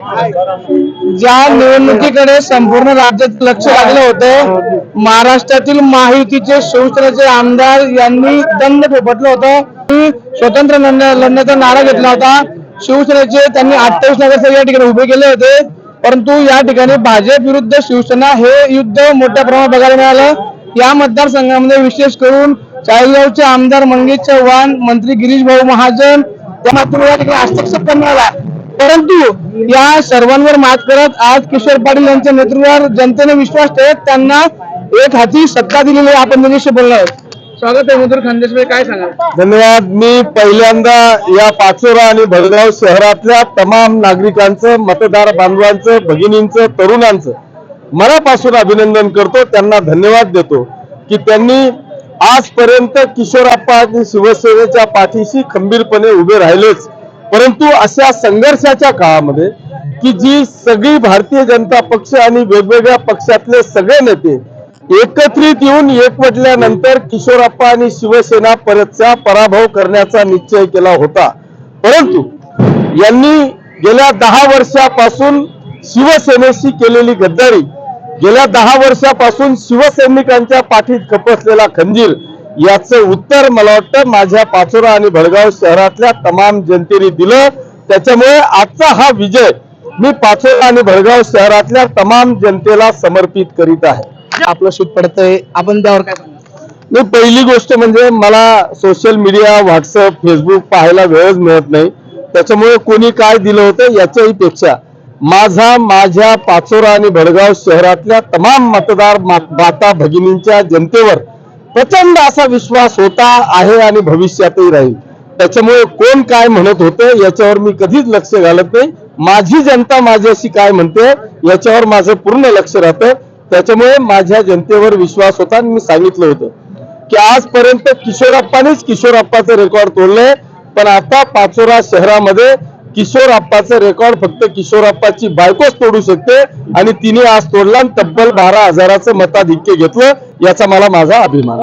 ज्या निवडणुकीकडे संपूर्ण राज्यात लक्ष लागलं होतं, महाराष्ट्रातील महायुतीचे शिवसेनेचे आमदार यांनी दंड थोपटलं होतं, स्वतंत्र लढण्याचा नारा घेतला होता। शिवसेनेचे त्यांनी 28 नगरसेवक या ठिकाणी उभे केले होते, परंतु या ठिकाणी भाजप विरुद्ध शिवसेना हे युद्ध मोठ्या प्रमाणात बघायला मिळालं। या मतदारसंघामध्ये विशेष करून चाळीसगावचे आमदार मंगेश चव्हाण, मंत्री गिरीश भाऊ महाजन या मात्र या ठिकाणी हस्तक्षेप करण्यात आला, परंतु या सर्वांवर मात करत आज किशोर पाटील यांच्या नेतृत्वावर जनतेने विश्वास ठेवत त्यांना एक हाती सत्ता दिलेली आहे। आपण त्यांच्याशी बोलणार आहोत। स्वागत आहे मधुर खानदेशभाई, काय सांगाल? धन्यवाद। मी पहिल्यांदा या पाचोरा आणि भडगाव शहरातल्या तमाम नागरिकांचं, मतदार बांधवांचं, भगिनींचं, तरुणांचं मनापासून अभिनंदन करतो, त्यांना धन्यवाद देतो की त्यांनी आजपर्यंत किशोरप्पा आणि शिवसेनेच्या पाठीशी खंबीरपणे उभे राहिलेच, परंतु अशा संघर्षाच्या काळामध्ये की जी सगळी भारतीय जनता पक्ष आणि वेगवेगळ्या पक्षातले सगळे नेते एकत्रित येऊन एकवटल्यानंतर किशोरप्पा आणि शिवसेना परतचा पराभव करण्याचा निश्चय केला होता, परंतु यांनी गेल्या 10 वर्षापासून शिवसेनेशी केलेली गद्दारी, गेल्या 10 वर्षापासून शिवसैनिकांच्या पाठीत खपसलेला खंजीर, याचं उत्तर मला वाटतं माझ्या पाचोरा आणि भडगाव शहरातल्या तमाम जनतेने दिलं। त्याच्यामुळे आजचा हा विजय मी पाचोरा आणि भडगाव शहरातल्या तमाम जनतेला समर्पित करीत आहे। आपलं शूट पडतंय, आपण त्यावर काय सांगाल? पहिली गोष्ट म्हणजे मला सोशल मीडिया, व्हॉट्सअप, फेसबुक पाहायला वेळच मिळत नाही, त्याच्यामुळे कोणी काय दिलं होतं याच्याही पेक्षा माझ्या पाचोरा आणि भडगाव शहरातल्या तमाम मतदार माता भगिनींच्या जनतेवर प्रचंड असा विश्वास होता, आहे आणि भविष्यातही राहील। त्याच्यामुळे कोण काय म्हणत होतं याच्यावर मी कधीच लक्ष घालत नाही। माझी जनता माझ्याशी काय म्हणते याच्यावर माझं पूर्ण लक्ष राहतं। त्याच्यामुळे माझ्या जनतेवर विश्वास होता आणि मी सांगितलं होतं की आजपर्यंत किशोरप्पानेच किशोरप्पाचं रेकॉर्ड तोडलंय, पण आता पाचोरा शहरामध्ये किशोरप्पाचं रेकॉर्ड फक्त किशोरप्पाची बायकोच तोडू शकते आणि तिने आज तोडला, तब्बल 12,000चं मताधिक्य घेतलं, याचा मला माझा अभिमान।